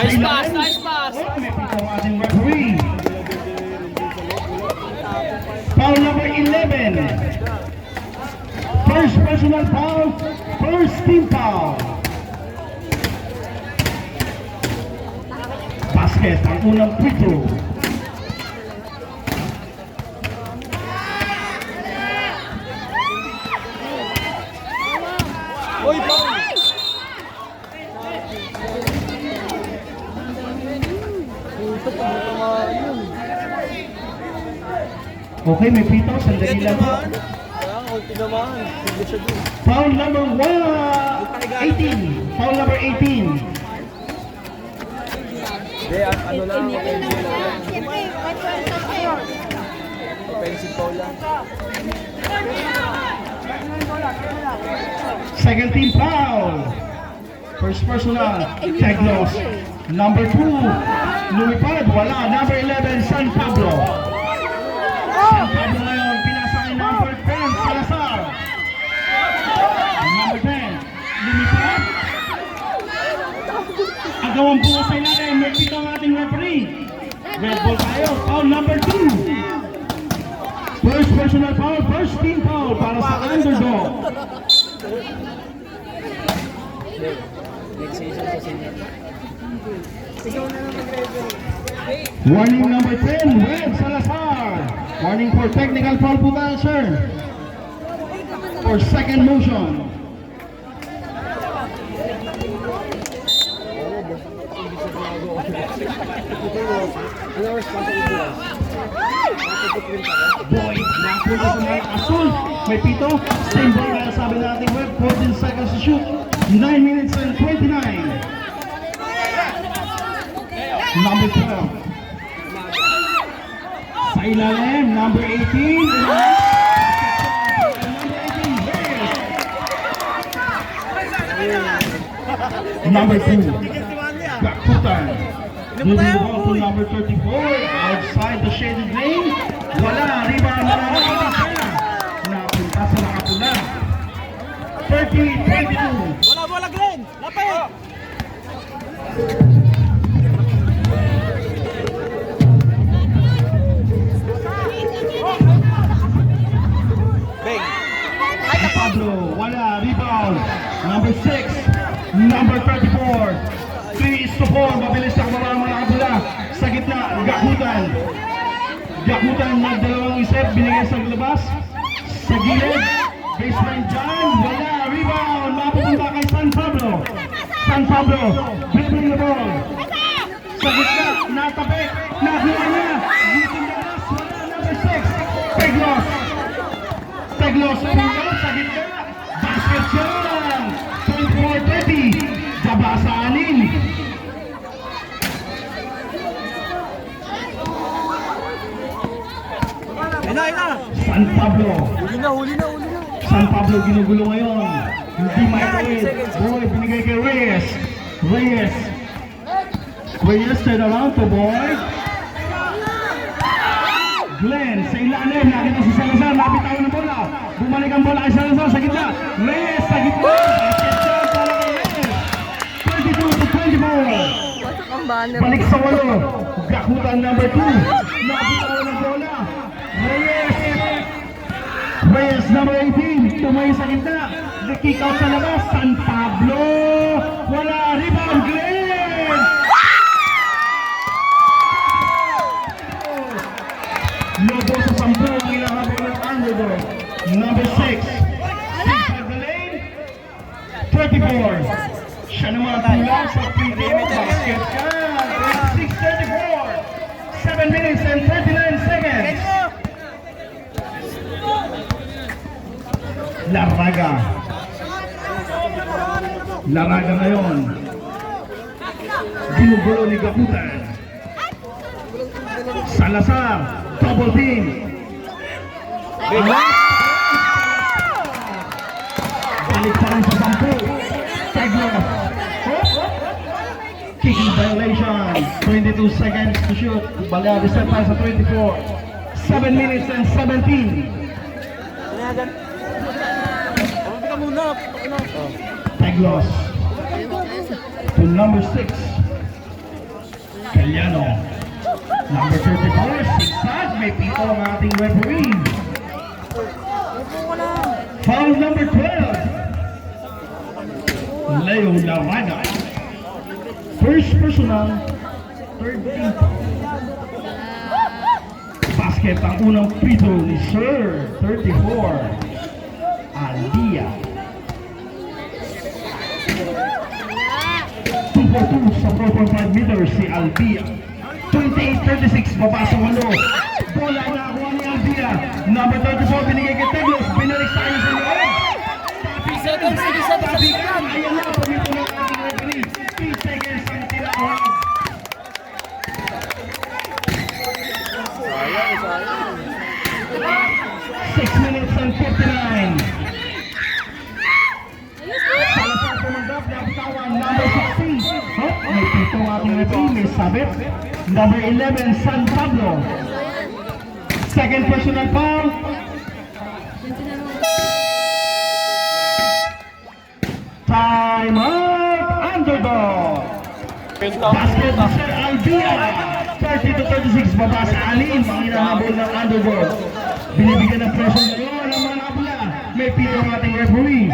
Nice pass, nice pass. May pitong ating referee. Foul number 11. First personal foul, first team foul. Basket ang unang free throw. Uy, foul. Okay, may free throw. Sandali lang po. Foul number 18. Foul number 18. Hindi, ano lang. Offensive foul lang. Second team foul. First personal, tag loss. Number 2, lumipad, wala. Number 11, San Pablo. San Pablo ngayon, pinasa kay number 10, Salazar. Number 10, lumipad. Agawang bukas sa ilalim, may pito ang ating referee. Red ball tayo, foul number 2. First personal foul, first team foul para sa underdog. Next season sa senior. Warning number 10, Red Salazar. Warning for technical foul po tayo, sir. For second motion. Boy, napunta sa mga asul. May pito. Same ball kaya sabi natin, Web, 14 seconds to shoot. 9 minutes and 29. Number 12. Sa ilalim, number 18. Number 2. Gakutan. Moving the ball to number 34. Outside the shaded lane. Wala. Rebound na napunta sa nakapula. 30-22. Bola, bola, Glenn! Lapay! Bang! Pablo, wala, rebound. Number 6, number 34. 3-4, mabilis ang mga nakabula. Sa gitna, Gakutan. Gakutan, nagdalawang isip, binigay sa labas. Sa gilid, baseline dyan, wala, rebound. Mapupunta kay San Pablo. San Pablo, dribbling the ball. Sa gitna, natabi, nakuha niya. Using the glass, wala, number 6. Peglos. Peglos, sa gitna. Basket dyan. 24-30. Dabasaanin. Ina! San Pablo. Huli na! San Pablo ginugulo ngayon. Hindi maiulit. Boy, binigay kay Reyes. Reyes, turn around to boy. Glenn, sa ilalim. Nakita si Salazar. Napitawan ng bola. Bumalik ang bola kay Salazar sa gitna. Reyes sa gitna. Para kay Reyes. 22-24. Balik sa walo. Gakutan number 2. Napitawan ng bola. Reyes number 18. Tumayo sa gitna. Kick out sa labas. San Pablo. Wala. Rebound. Glenn. Lobo sa 10 ang ilahabol ng underdog. Number 6. Inside the lane. 34. Siya naman ang tula sa free throw. Basket ka. 26-34. 7 minutes and 39 seconds. Laraga ngayon. Ginugulo ni Gakutan. Salazar, double team. Balik pa rin sa 10. Teglos. Kicking violation. 22 seconds to shoot. Bala, reset tayo sa 24. 7 minutes and 17. Teglos to number 6. Caliano. Number 34, Sigsag. May pito ang ating referee. Foul number 12. Leo Laraga. First personal, third team. Basket ang unang pito ni Sir 34. Aldia. 2-4-2 sa 4.5 meters si Aldia. 28-36, baba sa walo. Bola na kuha ni Aldia. Number 34, binigay kay Teglos. Binalik sa kanya sa loob. Tabikan. Ayan na, pumito ng ating referee. 3 seconds ang tirahan. 6 minutes and 59. Salazar tumanggap, napitawan, number 16. Oh, may pito ang ating referee, may sabit. Number 11, San Pablo. Second personal foul. Time out, underdog. Basket ni Sir Aldia. 30-36, baba sa alim. Ang hinahabol ng underdog. Binibigyan ng pressure ngayon ng mga nabula. May pito ang ating referee.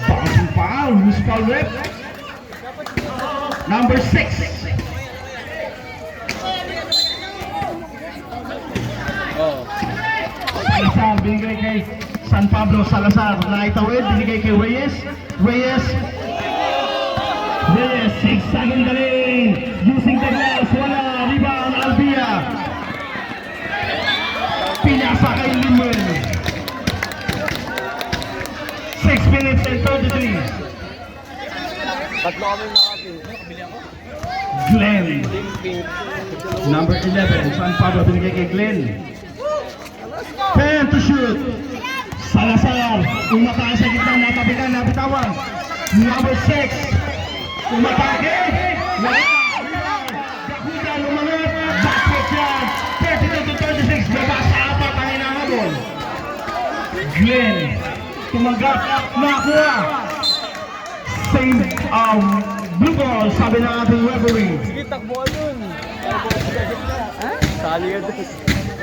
Bouncing foul, who's foul rep? Number 6. Salazar, binigay kay San Pablo. Salazar, naitawid, binigay kay Reyes. Reyes, sigsagin galing. Using the glass, wala. Rebound, Albia. Pinasa kay Limwell. 6 minutes and 33. Tatlo kami nakapin. Glenn. Number 11, San Pablo, binigay kay Glenn. 10 to shoot. Salazar, umatake sa gitna, natabikan, nabitawan. Number 6, umatake. Wala. Gakuta, lumangat. Basket yan. 32-36, baba sa apat ang hinahabol. Glenn, tumanggap, nakuha. Same blue ball, sabi ng ating referee. Sige, takbuhan yun. Sali ka doon.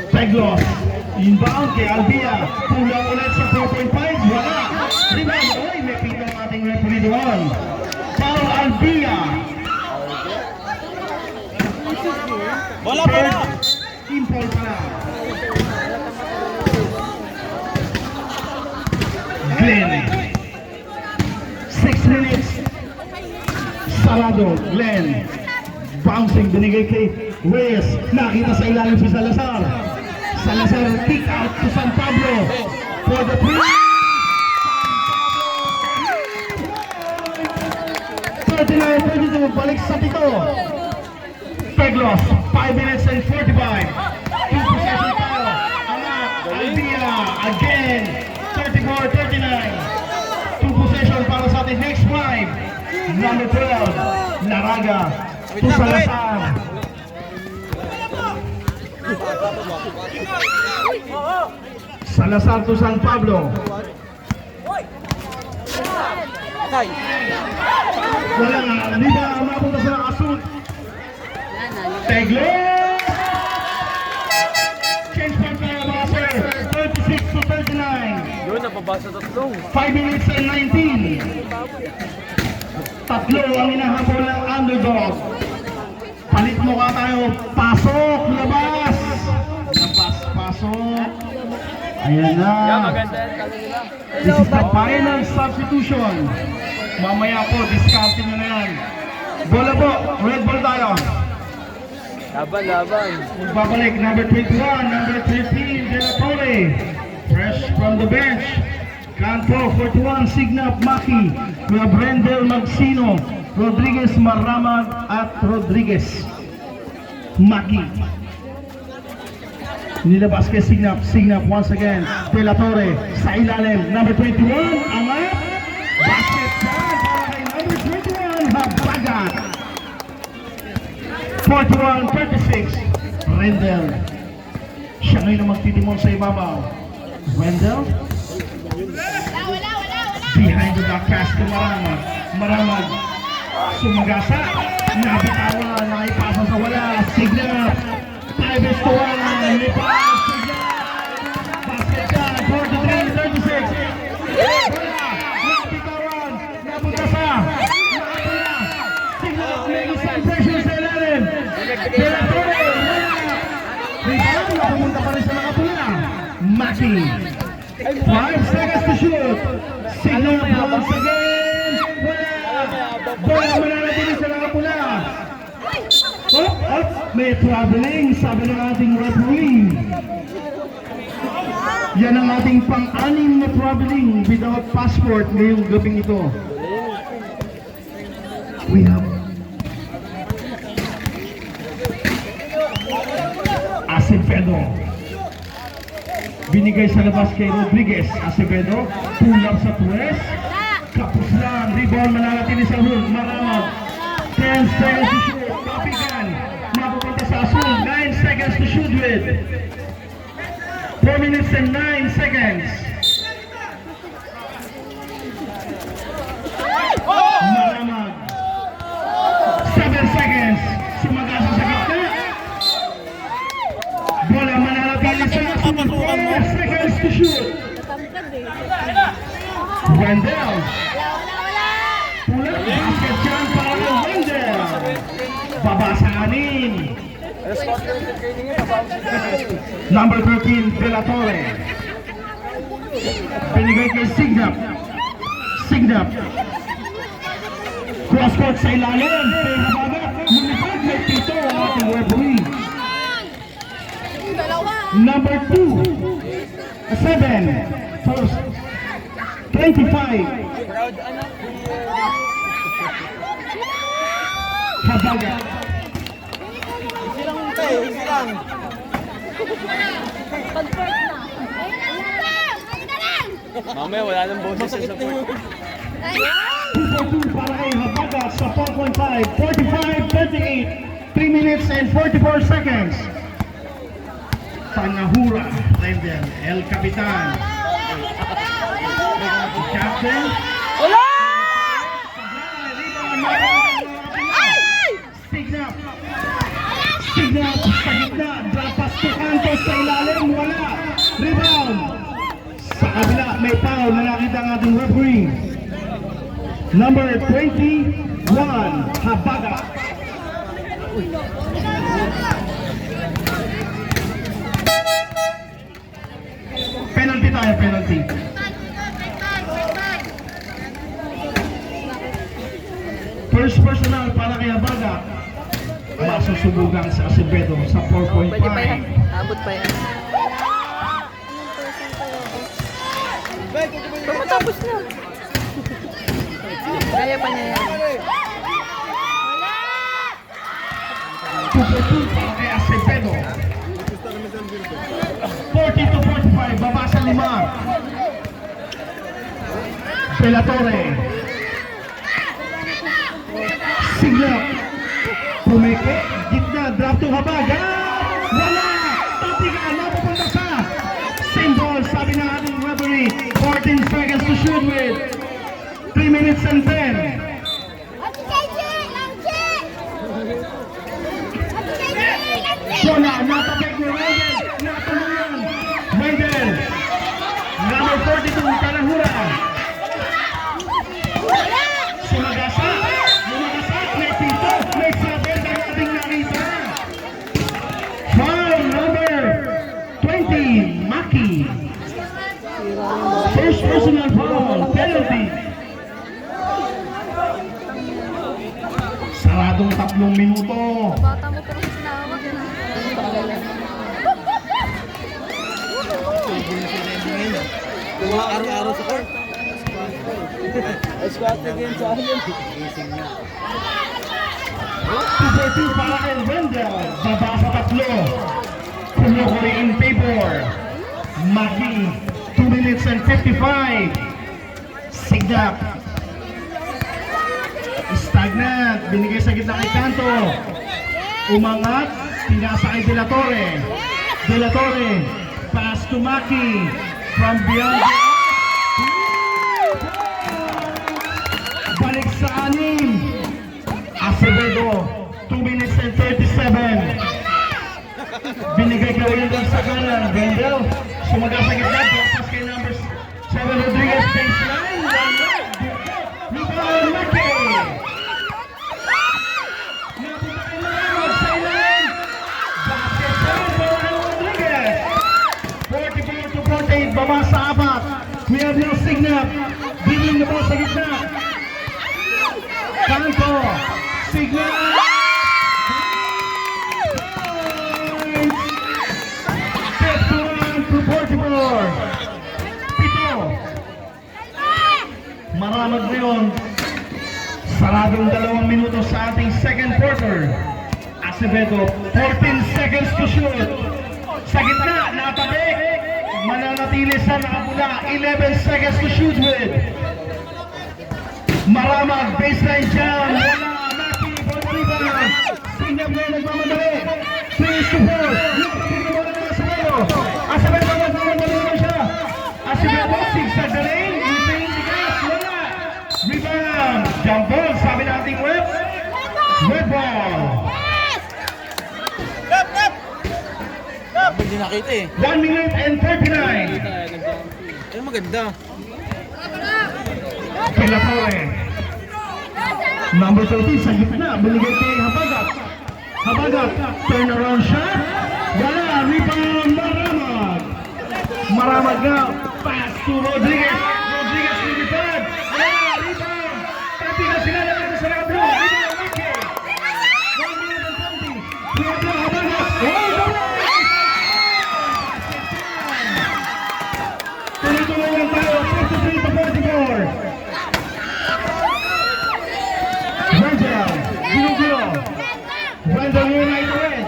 Teglos, inbound kay Albia. Pulang ulit sa 4.5, wala. Rebound, oy, may pito ang ating referee doon. Foul Albia. Bola, bola. Impol pa na. Glenn. 6 minutes. Sarado, Glenn. Bouncing, binigay kay Reyes. Nakita sa ilalim si Salazar. Salazar, kick out to San Pablo. For the three. 39-32, balik sa pito. Teglos, 5 minutes and 45. 2 possession tayo. Anak, Albia, again. 34-39. 2 possession para sa ating next 5. Number 12, Laraga. To Salazar. Salazar to San Pablo. Tay. Wala nga, hindi ba mapunta sa nakasut? Teglos! Change point tayo mga sir. 36-39. Yun, napabasa tatlong. 5 minutes and 19. Tatlo ang hinahabol ng underdog. Palit mo ka tayo. Pasok, labas. Labas, pasok. Ayan na. Yan, maganda yan. Kali nila. This is the final substitution. Mamaya po, discounting nyo na yan. Bola po, red ball tayo. Laban, laban. Magbabalik, number 21, number 13, De La Torre. Fresh from the bench. Canto, 41, Signap Maki. We have Rendel Magsino, Rodriguez Maramag at Rodriguez Maki. Nilabas kay Signap, Signap once again. De La Torre sa ilalim, number 21, angat. Basket down para kay number 21, Habagat. 41-36, Rendel. Siya ngayon ang magtitimon sa ibabaw. Rendel. Behind the back pass to Maramag. Maramag. Sumagasa. Nabitawan. Naipasa sa wala. Signal. 5 is to 1. Lipas. Signal. Basket shot. 43-36. Wala. Nabitawan. Napunta sa. Nakapula. Signal. May isang pressure sa ilalim. Delatore. Wala. Rebound. Napunta pa rin sa nakapula. Maki. 5 seconds to shoot. Signal once again. Wala. Bola mananatili sa nakapula. May traveling, sabi ng ating referee. Yan ang ating pang-anim na traveling without passport ngayong gabing ito. We have Acevedo. Binigay sa labas kay Rodriguez. Acevedo, pull up sa tuwes. Kapos lang, rebound mananatili sa hood. Maramag. 10 seconds to shoot. Kapigan. Mapupunta sa Azul. 9 seconds to shoot with. 4 minutes and 9 seconds. Maramag. 7 seconds. Sumagasa sa gitna. Bola mananatili sa Azul. 4 seconds to shoot. Wendell. Pulang basket dyan para kay Wendell. Baba sa anin. Number 13, Delatore. Binigay kay Signap. Signap. Cross-court sa ilalim. Pero bagat. Lumipad may pito ang ating referee. Number 2. 7. First. 25. Habagat. Easy lang. Mamaya wala nang boses sa support. 2-2 para kay Habagat sa 4.5. 45-38. 3 minutes and 44 seconds. Panahura. Rendel. El Capitan. Captain. Wala! Signap. Signap sa gitna. Drop pass to Cantos sa ilalim. Wala. Rebound. Sa kabila may foul na nakita ang ating referee. Number 21. Habagat. Penalty tayo, penalty. First personal para kay Habagat. Masusubugan sa Acevedo sa 4.5. Pwede pa yan. Abot pa yan. Matapos na. Kaya pa niya yan. 2-2 para kay Acevedo. 40-45. Baba sa 5. Delatore. Signal. Pumeke. Gitna. Drop to Habagat. Wala. Tatigan. Napupunta sa symbol. Sabi ng ating referee. 14 seconds to shoot with. 3 minutes and 10. Bola. Natapik ni Wendell. Natuluyan. Wendell. Number 42. Panahura. Sumagasa. May pito. May sabit ang ating nakita. Foul number 20. Maki. First personal foul. Penalty. Saradong 3 minuto. Bata mo pero sinawag yan. Kuha araw-araw sa court. Squat again sa akin. Gising niya. 2-2 para kay Wendell. Baba sa 3. Kumukoy in favor. Maki. 2 minutes and 55. Signap. Stagnant. Binigay sa gitna kay Canto. Umangat. Pinasa kay Delatore. Delatore. Pass to Maki. From beyond the arc. Balik sa 6. Acevedo, 2 minutes and 37. Binigay kay Wendell sa kanan. Wendell, sumaga sa gitna. Pass kay number 7 Rodriguez, baseline. Rebound, Mackey. Napunta kay Maramag sa ilalim. Basket down for Rodriguez. 44 to 48, baba sa apat. We have now Signap. Bigling na ball sa gitna. Canto. Signap. 51 to 44. Pito. Maramag ngayon. Saradong 2 minuto sa ating second quarter. Acevedo, 14 seconds to shoot. Sa gitna, natabik. Mananatili sa nakapula, 11 seconds to shoot with. Maramag, baseline jam. Wala, Maki, ball rebound. Signap ngayon nagmamadali. 3 to 4. Acevedo, nagmamadali na siya. Acevedo, zigzag na rin. Retains the gas, wala. Rebound, jump ball, sabi nating rep. Red ball. Hindi nakita eh. 1 minute and 39. Ay, maganda. Pilatore. Number 13 sa gitna. Binigay kay Habagat. Habagat. Turnaround shot. Wala. Rebound. Maramag. Maramag na. Pass to Rodriguez. Rodriguez lumipad. Wala. Rebound. Tapi na sila naman sa nakablo. Rebound. Okay. 1 minute and 20. Rebound. Habagat. Oh, tuloy-tuloy lang tayo. 53 to 44. Wendell, Gino. Wendell yun ay rin.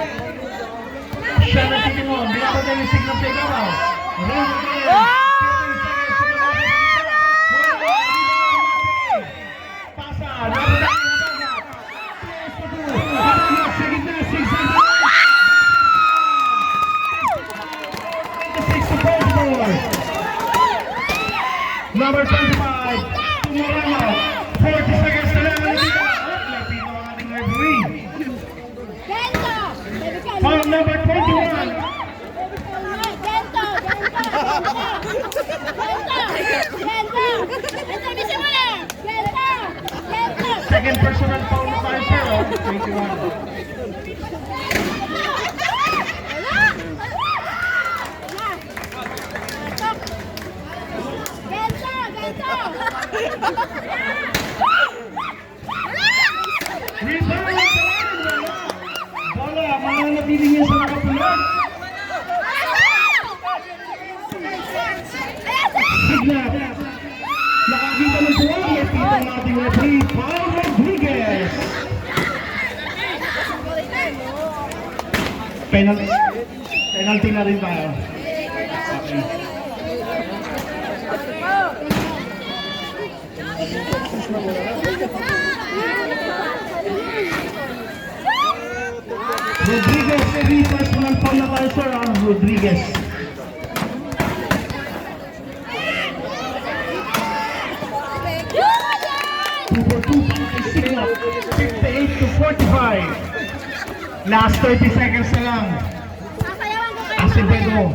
Siya na si Timon. Binabot na yung signal sa ikaw. Wendell. 15 seconds to go. Pasa. Napuna yung habagat. 3 to 2. Habagat sa gitna. 26 to 44. Number 25, Tumorano, 40 seconds na lang. Lapit ang ating referee. Foul number 21. Second personal foul na tayo, sir. 21. Rebound! Wala, mananatili niya sa nakapula. Signap. Nakakita ng buwan. Lapit ang ating referee, Paul Rodriguez. Penalty na rin tayo. Okay. Rodriguez, every personal foul na tayo, sir, Rodriguez. For 58 to 45. Last 30 seconds na lang. Acevedo.